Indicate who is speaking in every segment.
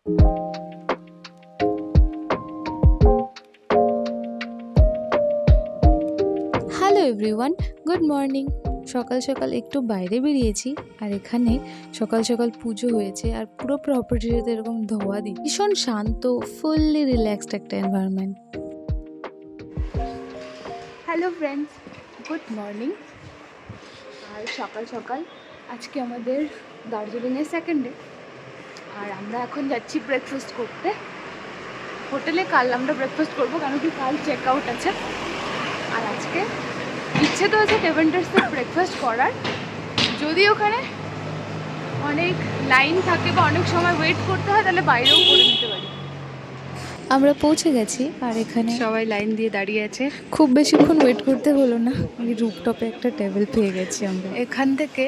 Speaker 1: Hello everyone, good morning. সকাল সকাল একটু বাইরে বেরিয়েছি, আর এখানে সকাল সকাল পুজো হয়েছে আর পুরো প্রপার্টিতে এরকম ধোয়া দিই, ভীষণ শান্ত, ফুললি রিল্যাক্সড একটা environment. Hello friends, good morning. আর সকাল সকাল আজকে আমাদের দার্জিলিংয়ের সেকেন্ড ডে, আর আমরা এখন যাচ্ছি ব্রেকফাস্ট করতে হোটেলে। কাল আমরা ব্রেকফাস্ট করবো, কারণ কি কাল চেক আউট আছে। আর আজকে ইচ্ছে তো আছে টেভেন্টার্সে ব্রেকফাস্ট করার, যদি ওখানে অনেক লাইন থাকে বা অনেক সময় ওয়েট করতে হয়, তাহলে বাইরেও করে নিতে পারি। আমরা পৌঁছে গেছি, আর এখানে সবাই লাইন দিয়ে দাঁড়িয়ে আছে। খুব বেশিক্ষণ ওয়েট করতে হলো না, আমি রুফটপে একটা টেবিল পেয়ে গেছি। আমরা এখান থেকে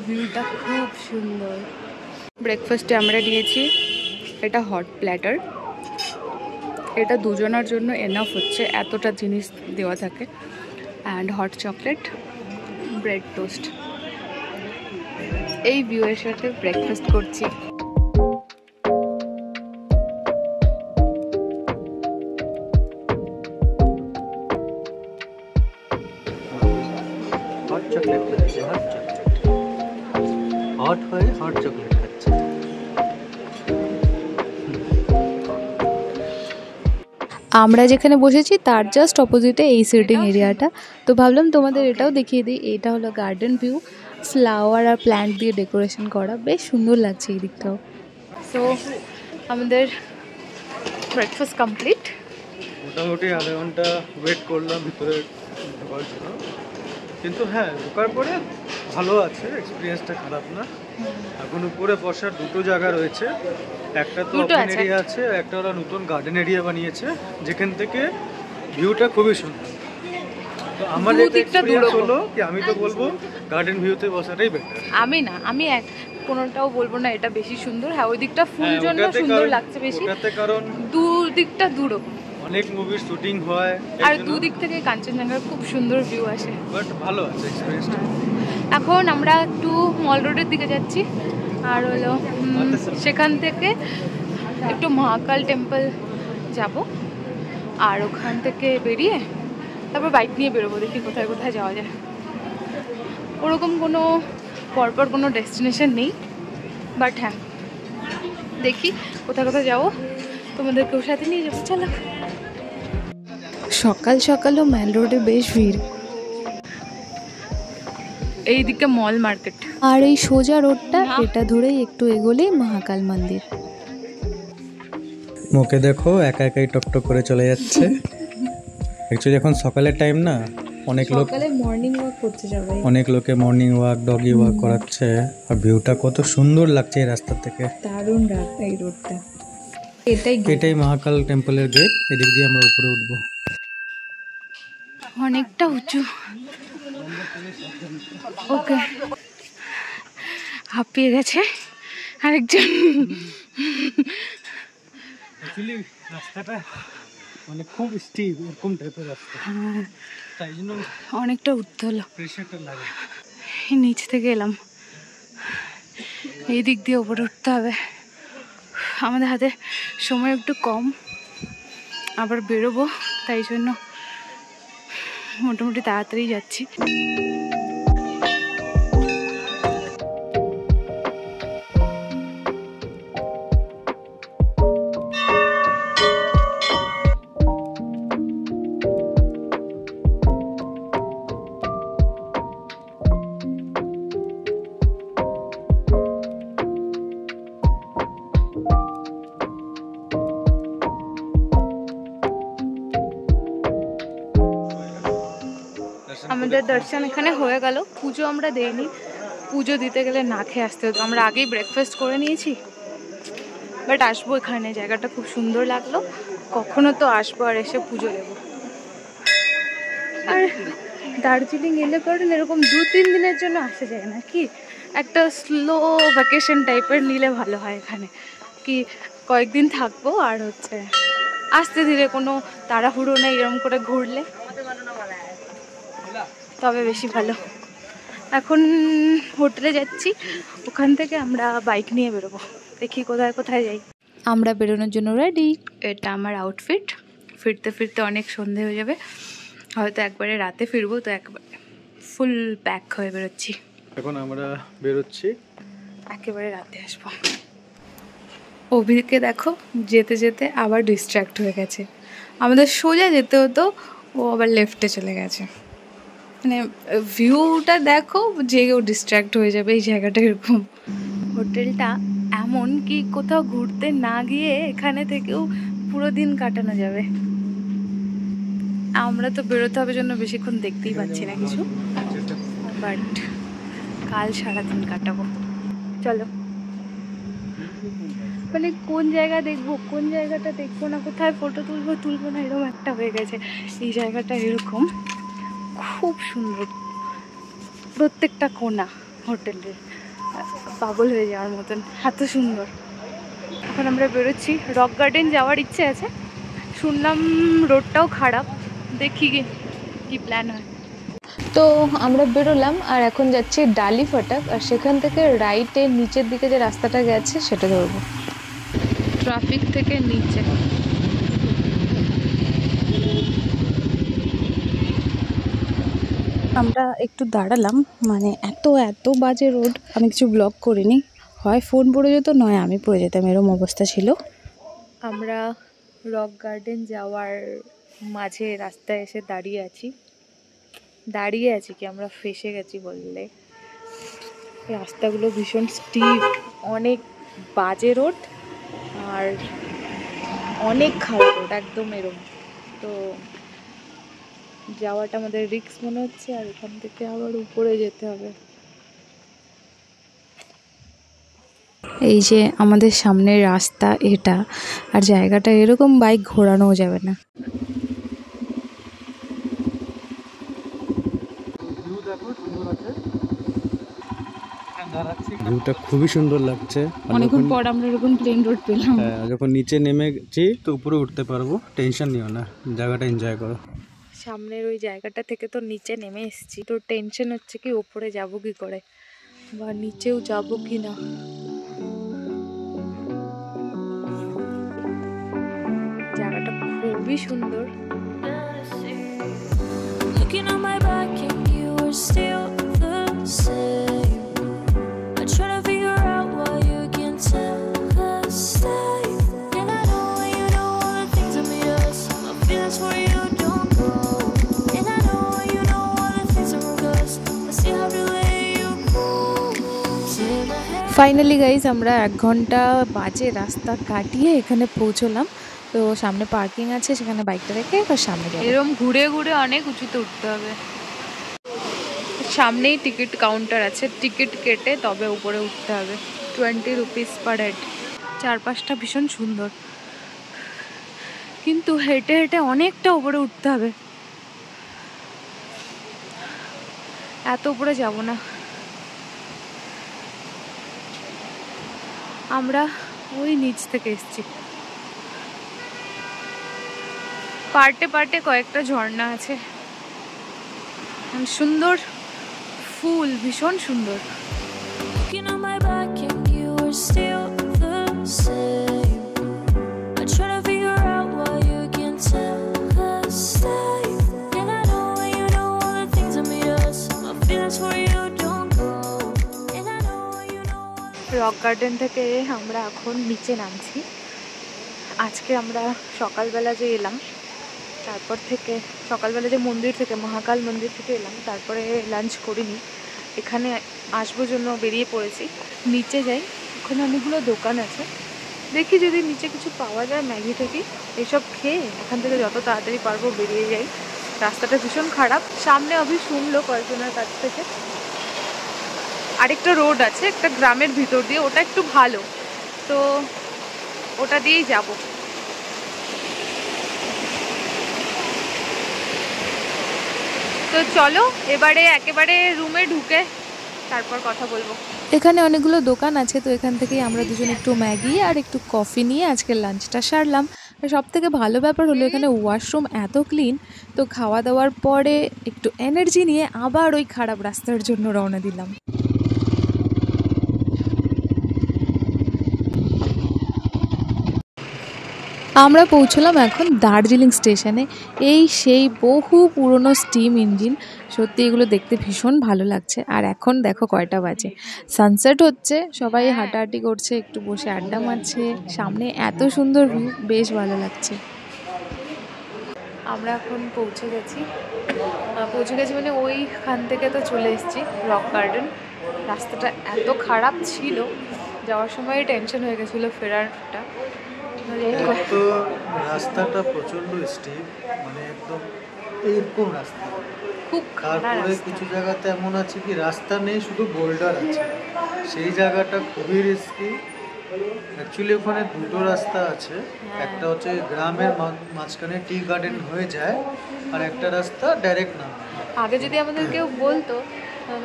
Speaker 1: ভিউটা খুব সুন্দর। ব্রেকফাস্টে আমরা নিয়েছি এটা হট প্ল্যাটার, এটা দুজনের জন্য এনাফ হচ্ছে, এতটা জিনিস দেওয়া থাকে। And hot chocolate, bread toast. এই ভিউয়ের সাথে ব্রেকফাস্ট করছি।
Speaker 2: হট চকলেট খাচ্ছে, হট চকলেট, হট হয়ে হট চকলেট খাচ্ছে।
Speaker 1: আমরা যেখানে বসেছি তার জাস্ট অপোজিটে এই সিটিং এরিয়াটা, তো ভাবলাম তোমাদের এটাও দেখিয়ে দিই। এটা হলো গার্ডেন ভিউ, ফ্লাওয়ার আর প্ল্যান্ট দিয়ে ডেকোরেশন করা, বেশ সুন্দর লাগছে এই দিকটাও। সো আমাদের ব্রেকফাস্ট কমপ্লিট।
Speaker 2: মোটামুটি আধা ঘন্টা ওয়েট করলাম ভিতরে ঢোকার জন্য, কিন্তু হ্যাঁ ঢোকার পরে ভালো আছে, এক্সপিরিয়েন্সটা খারাপ না। এখন উপরে বসার দুটো জায়গা রয়েছে, একটা তো ওপেন এরিয়া আছে, একটা ওরা নতুন গার্ডেন এরিয়া বানিয়েছে, যেখান থেকে ভিউটা খুবই সুন্দর। তো আমার এটা এক্সপিরিয়েন্স হলো কি, আমি তো বলবো গার্ডেন ভিউতে বসাটাই বেটার।
Speaker 1: আমি কোনোটাও বলবো না এটা বেশি সুন্দর। হ্যাঁ, ওই দিকটা ফুল জন্য সুন্দর লাগছে বেশি, কারণ দুদিকটা দুরকম।
Speaker 2: অনেক মুভির শুটিং হয়,
Speaker 1: আর দুদিক থেকে কাঞ্চনজঙ্ঘার খুব সুন্দর ভিউ আসে।
Speaker 2: বাট ভালো আছে এক্সপেরিয়েন্সটা।
Speaker 1: এখন আমরা একটু মল রোডের দিকে যাচ্ছি, আর হলো সেখান থেকে একটু মহাকাল টেম্পল যাব, আর ওখান থেকে বেরিয়ে তারপর বাইক নিয়ে বেরোবো, দেখি কোথায় কোথায় যাওয়া যায়। ওরকম কোনো পরপর কোনো ডেস্টিনেশন নেই, বাট হ্যাঁ দেখি কোথায় কোথায় যাবো, তোমাদেরকেও সাথে নিয়ে যাবো। চলো। সকাল সকালও মেল রোডে বেশ ভিড়। এই দিকে মল মার্কেট, আর এই সোজা রোডটা, এটা ধরেই একটু এগোলেই মহাকাল মন্দির।
Speaker 2: মুখে দেখো একা একাই টকটক করে চলে যাচ্ছে। অ্যাকচুয়ালি এখন সকালের টাইম না, অনেক লোক
Speaker 1: মর্নিং ওয়াক করতে যাবে,
Speaker 2: অনেক লোকে মর্নিং ওয়াক, ডগি ওয়াক করাচ্ছে। আর ভিউটা কত সুন্দর লাগছে এই রাস্তা থেকে,
Speaker 1: দারুণ রাস্তা এই রোডটা।
Speaker 2: এটাই মহাকাল টেম্পলের গেট, এদিক দিয়ে আমরা উপরে উঠবো।
Speaker 1: অনেকটা উঁচু। ওকে, হাঁপিয়ে গেছে আরেকজন।
Speaker 2: অ্যাকচুয়ালি রাস্তাটা মানে খুব স্টিপ, এরকম টাইপের রাস্তা, তাই জন্য
Speaker 1: অনেকটা উঠতে হলো,
Speaker 2: প্রেশারটা লাগে।
Speaker 1: নিচ থেকে এলাম, এই দিক দিয়ে উপরে উঠতে হবে। আমাদের হাতে সময় একটু কম, আবার বেরোবো, তাই জন্য মোটামুটি তাড়াতাড়ি যাচ্ছি। আমাদের দর্শন এখানে হয়ে গেল। পুজো আমরা দেইনি, পুজো দিতে গেলে না খেয়ে আসতে হতো। আমরা আগেই ব্রেকফাস্ট করে নিয়েছি, বাট আসবো এখানে, জায়গাটা খুব সুন্দর লাগলো। কখনো তো আসবো আর এসে পুজো দেবো। আর দার্জিলিং এলে পরে এরকম 2-3 দিনের জন্য আসা যায় না, কি একটা স্লো ভ্যাকেশন টাইপের নিলে ভালো হয়। এখানে কি কয়েকদিন থাকবো, আর হচ্ছে আস্তে ধীরে, কোনো তাড়াহুড়ো নেই, এরকম করে ঘুরলে তবে বেশি ভালো। এখন হোটেলে যাচ্ছি, ওখান থেকে আমরা বাইক নিয়ে বেরোবো, দেখি কোথায় কোথায় যাই। আমরা বেরোনোর জন্য রেডি। এটা আমার আউটফিট। ফিরতে ফিরতে অনেক সন্ধে হয়ে যাবে, হয়তো একবারে রাতে ফিরবো, তো একবারে ফুল প্যাক হয়ে বেরোচ্ছি।
Speaker 2: এখন আমরা বেরোচ্ছি,
Speaker 1: একেবারে রাতে আসবো। অভিকে দেখো যেতে যেতে আবার ডিস্ট্র্যাক্ট হয়ে গেছে। আমাদের সোজা যেতে হতো, ও আবার লেফটে চলে গেছে। মানে ভিউটা দেখো, যে ও ডিস্ট্র্যাক্ট হয়ে যাবে। এই জায়গাটা এরকম, হোটেলটা এমন কি কোথাও ঘুরতে না গিয়ে এখানে থেকেও পুরো দিন কাটানো যাবে। আমরা তো বেরোতে হবে জন্য বেশিক্ষণ দেখতেই পাচ্ছি না কিছু, বাট কাল সারাদিন কাটাবো। চলো, মানে কোন জায়গা দেখবো, কোন জায়গাটা দেখবো না, কোথায় ফটো তুলবো না, এরকম একটা হয়ে গেছে। এই জায়গাটা এরকম খুব সুন্দর, প্রত্যেকটা কোণা হোটেলের পাগল হয়ে যাওয়ার মতন, এত সুন্দর। এখন আমরা বেরোচ্ছি, রক গার্ডেন যাওয়ার ইচ্ছে আছে। শুনলাম রোডটাও খারাপ, দেখি কি প্ল্যান হয়। তো আমরা বেরোলাম আর এখন যাচ্ছি ডালি ফাটাক, আর সেখান থেকে রাইটে নিচের দিকে যে রাস্তাটা গেছে সেটা ধরবো, ট্রাফিক থেকে নিচে। আমরা একটু দাঁড়ালাম, মানে এত বাজে রোড, আমি কিছু ব্লগ করিনি, হয় ফোন পড়ে যেত নয় আমি পড়ে যেতাম, এরকম অবস্থা ছিল। আমরা রক গার্ডেন যাওয়ার মাঝে রাস্তায় এসে দাঁড়িয়ে আছি কি আমরা ফেসে গেছি বললে। রাস্তাগুলো ভীষণ স্টিপ, অনেক বাজে রোড আর অনেক খারাপ রোড, একদম এরকম। তো যাওয়াটা আমাদের রিস্ক মনে হচ্ছে, আর এখান থেকে আবার উপরে যেতে হবে। এই যে আমাদের সামনের রাস্তা এটা, আর জায়গাটা এরকম, বাইক ঘোরানোও যাবে না।
Speaker 2: ভিউটা খুবই সুন্দর লাগছে।
Speaker 1: অনেকক্ষণ পর আমরা এরকম প্লেন রোড পেলাম।
Speaker 2: যখন নিচে নেমেছি তো উপরে উঠতে পারবো, টেনশন নিও না, জায়গাটা এনজয় করো।
Speaker 1: সামনের ওই জায়গাটা থেকে তো নিচে নেমে এসেছি, তো টেনশন হচ্ছে কি ওপরে যাব কি করে, বা নিচেও যাব কি না। জায়গাটা খুবই সুন্দর। ফাইনালি গাইজ আমরা 1 ঘন্টা বাজে রাস্তা কাটিয়ে এখানে পৌঁছলাম। তো সামনে পার্কিং আছে, সেখানে বাইকটা রেখে এবার সামনে যাবো। এরকম ঘুরে ঘুরে অনেক উঁচুতে উঠতে হবে। সামনেই টিকিট কাউন্টার আছে, টিকিট কেটে তবে উপরে উঠতে হবে। 20 রুপিস পার হেড। চারপাশটা ভীষণ সুন্দর, কিন্তু হেঁটে হেঁটে অনেকটা উপরে উঠতে হবে। এত উপরে যাব না আমরা, ওই নিচ থেকে এসেছি। পার্টে কয়েকটা ঝর্ণা আছে, সুন্দর ফুল, ভীষণ সুন্দর। রক গার্ডেন থেকে আমরা এখন নিচে নামছি। আজকে আমরা সকালবেলা যে এলাম, তারপর থেকে সকালবেলা যে মন্দির থেকে, মহাকাল মন্দির থেকে এলাম, তারপরে লাঞ্চ করিনি, এখানে আসবো জন্য বেরিয়ে পড়েছি। নিচে যাই, ওখানে অনেকগুলো দোকান আছে, দেখি যদি নিচে কিছু পাওয়া যায়, ম্যাগি থেকে এসব খেয়ে এখান থেকে যত তাড়াতাড়ি পারবো বেরিয়ে যাই। রাস্তাটা ভীষণ খারাপ। সামনে অভি শুনলো কয়েকজনের কাছ থেকে আরেকটা রোড আছে একটা গ্রামের ভিতর দিয়ে, ওটা একটু ভালো, তো ওটা দিয়েই যাব। তো চলো এবারে একেবারে রুমে ঢুকে তারপর কথা বলবো। এখানে অনেকগুলো দোকান আছে, তো এখান থেকেই আমরা দুজন একটু ম্যাগি আর একটু কফি নিয়ে আজকের লাঞ্চটা সারলাম। সব থেকে ভালো ব্যাপার হলো এখানে ওয়াশরুম এত ক্লিন, তো খাওয়া দাওয়ার পরে একটু এনার্জি নিয়ে আবার ওই খারাপ রাস্তার জন্য রওনা দিলাম। আমরা পৌঁছলাম এখন দার্জিলিং স্টেশনে। এই সেই বহু পুরনো স্টিম ইঞ্জিন, সত্যি এগুলো দেখতে ভীষণ ভালো লাগছে। আর এখন দেখো কয়টা বাজে, সানসেট হচ্ছে, সবাই হাঁটাহাঁটি করছে, একটু বসে আড্ডা মারছে, সামনে এত সুন্দর ভিউ, বেশ ভালো লাগছে। আমরা এখন পৌঁছে গেছি মানে ওইখান থেকে তো চলে এসেছি রক গার্ডেন। রাস্তাটা এত খারাপ ছিল, যাওয়ার সময় টেনশন হয়ে গেছিলো ফেরারটা।
Speaker 2: তো রাস্তাটা প্রচন্ড স্টিপ, মানে একদম এরকম রাস্তা,
Speaker 1: খুব
Speaker 2: তারপরে কিছু জায়গাতে এমন আছে কি রাস্তা নেই, শুধু বোল্ডার আছে, সেই জায়গাটা খুবই রিস্কি। অ্যাকচুয়ালি ওখানে দুটো রাস্তা আছে, একটা হচ্ছে গ্রামের মাঝখানে টি গার্ডেন হয়ে যায়, আর একটা রাস্তা ডাইরেক্ট নাম।
Speaker 1: আগে যদি আমাদের কেউ বলতো,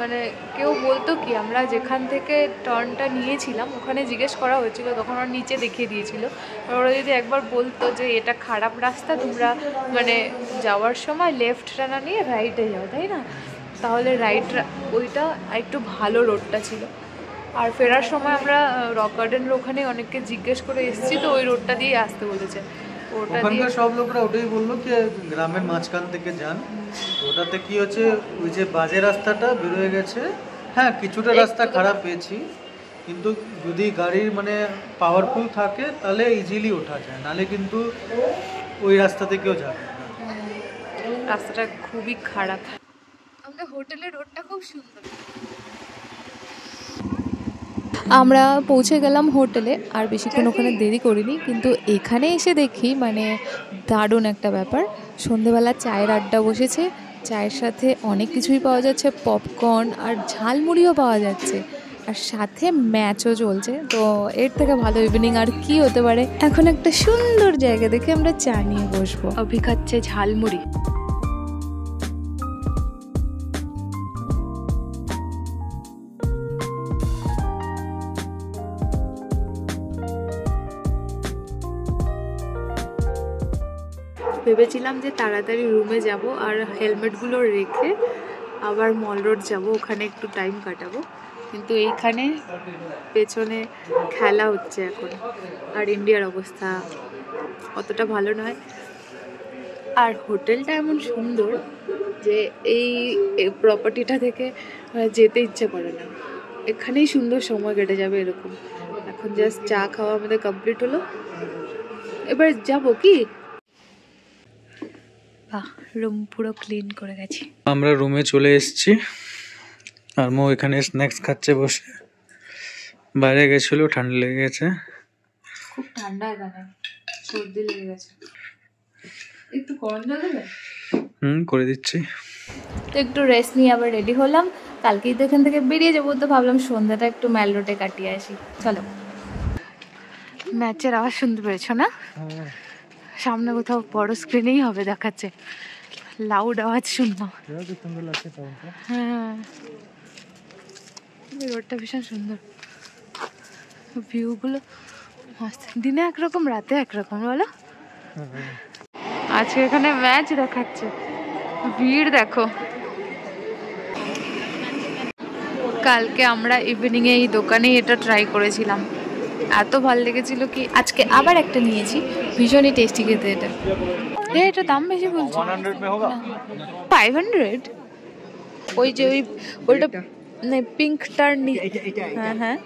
Speaker 1: মানে কেউ বলতো কি, আমরা যেখান থেকে টার্নটা নিয়েছিলাম ওখানে জিজ্ঞেস করা হয়েছিল, তখন ওরা নিচে দেখিয়ে দিয়েছিল। ওরা যদি একবার বলতো যে এটা খারাপ রাস্তা, তোমরা মানে যাওয়ার সময় লেফটটা না নিয়ে রাইটে যাও, তাই না, তাহলে রাইট ওইটা একটু ভালো রোডটা ছিল। আর ফেরার সময় আমরা রক গার্ডেনের ওখানে অনেককে জিজ্ঞেস করে এসেছি, তো ওই রোডটা দিয়ে আসতে বলেছে।
Speaker 2: ওখানকার সব লোকরা ওটাই বললো কি গ্রামের মাঝখান থেকে যান। ওটাতে কি হচ্ছে, ওই যে বাজে রাস্তাটা বেরোয় গেছে। হ্যাঁ, কিছুটা রাস্তা খারাপ পেয়েছি, কিন্তু যদি গাড়ির মানে পাওয়ারফুল থাকে তাহলে ইজিলি ওঠা যায়, নালে কিন্তু ওই রাস্তা থেকেও যাবে।
Speaker 1: রাস্তাটা খুবই খারাপ। আমাদের হোটেলের রোডটা খুব সুন্দর। আমরা পৌঁছে গেলাম হোটেলে, আর বেশিক্ষণ ওখানে দেরি করিনি, কিন্তু এখানে এসে দেখি মানে দারুণ একটা ব্যাপার। সন্ধেবেলা চায়ের আড্ডা বসেছে, চায়ের সাথে অনেক কিছুই পাওয়া যাচ্ছে, পপকর্ন আর ঝালমুড়িও পাওয়া যাচ্ছে, আর সাথে ম্যাচও চলছে। তো এর থেকে ভালো ইভিনিং আর কি হতে পারে। এখন একটা সুন্দর জায়গা দেখে আমরা চা নিয়ে বসবো। অভি খাচ্ছে ঝালমুড়ি। ভেবেছিলাম যে তাড়াতাড়ি রুমে যাব আর হেলমেটগুলো রেখে আবার মল রোড যাব, ওখানে একটু টাইম কাটাবো, কিন্তু এইখানে পেছনে খেলা হচ্ছে এখন, আর ইন্ডিয়ার অবস্থা অতটা ভালো নয়। আর হোটেলটা এমন সুন্দর যে এই প্রপার্টিটা থেকে যেতে ইচ্ছে করে না, এখানেই সুন্দর সময় কেটে যাবে এরকম। এখন জাস্ট চা খাওয়া আমাদের কমপ্লিট হলো, এবার যাব কি। রুম পুরো ক্লিন করে গেছি।
Speaker 2: আমরা রুমে চলে এসেছি, আর মো এখানে স্ন্যাক্স খাচ্ছে বসে। বাইরে গেছিল, ঠান্ডা লেগে গেছে,
Speaker 1: খুব ঠান্ডা, এখানে সর্দি লেগে গেছে। একটু গরম জল দেবে?
Speaker 2: করে দিচ্ছি।
Speaker 1: তো একটু রেস্ট নিয়ে আবার রেডি হলাম, কালকেই তো এখান থেকে বেরিয়ে যাবো, তো ভাবলাম সন্ধ্যাটা একটু ম্যাল রোডে কাটিয়ে আসি। চলো। ম্যাচের আওয়াজ শুনতে পেরেছো না? সামনে কোথাও বড় স্ক্রিনেই হবে দেখাচ্ছে, লাউড আওয়াজ শুনলাম। হ্যাঁ, রোডটা ভীষণ সুন্দর, ভিউগুলো মস্ত। দিনে একরকম, রাতে একরকম, বলো। আজকে এখানে ম্যাচ দেখাচ্ছে, ভিড় দেখো। কালকে আমরা ইভিনিংয়ে এই দোকানে এটা ট্রাই করেছিলাম, এত ভালো লেগেছিল কি আজকে আবার একটা নিয়েছি, ভীষণই টেস্টি খেতে এটা। এটা দাম বেশি বলছো, 500? ওই যে ওইটা পিঙ্কটার, হ্যাঁ হ্যাঁ,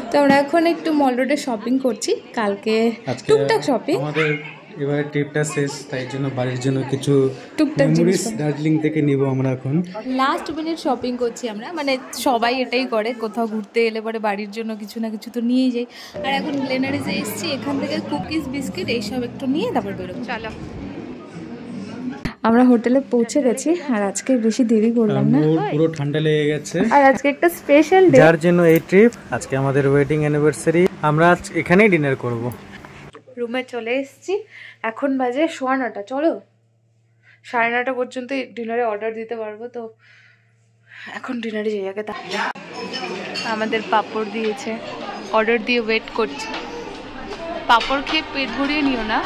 Speaker 1: তো আমরা এখন একটু মল রোডে শপিং করছি, কালকে টুকটাক শপিং।
Speaker 2: আমাদের এবারে ট্রিপটা শেষ, তাই জন্য বাড়ির জন্য কিছু
Speaker 1: টুকটাক
Speaker 2: মেমোরিজ দার্জিলিং থেকে নিব আমরা। এখন
Speaker 1: লাস্ট মিনিট শপিং করছি আমরা, মানে সবাই এটাই করে, কোথাও ঘুরতে এলে পরে বাড়ির জন্য কিছু না কিছু তো নিয়েই যাই। আর এখন গ্লেনারিজে এসেছি, এখান থেকে কুকিজ বিস্কিট এইসব একটু নিয়ে তারপর বেরোবো। চলো। আমরা হোটেলে পৌঁছে গেছি, আর আজকে বেশি দেরি করলাম না,
Speaker 2: পুরো ঠান্ডা লেগে গেছে।
Speaker 1: আর আজকে একটা স্পেশাল ডে,
Speaker 2: যার জন্য এই ট্রিপ। আজকে আমাদের ওয়েডিং অ্যানিভার্সারি, আমরা আজ এখানেই ডিনার করব।
Speaker 1: রুমে চলে এসেছি, এখন বাজে 9:15। চলো 9:30 পর্যন্ত ডিনারে অর্ডার দিতে পারবো, তো এখন ডিনারে যাই আগে। আমাদের পাঁপড় দিয়েছে, অর্ডার দিয়ে ওয়েট করছি। পাঁপড় খেয়ে পেট ভরিয়ে নিও না।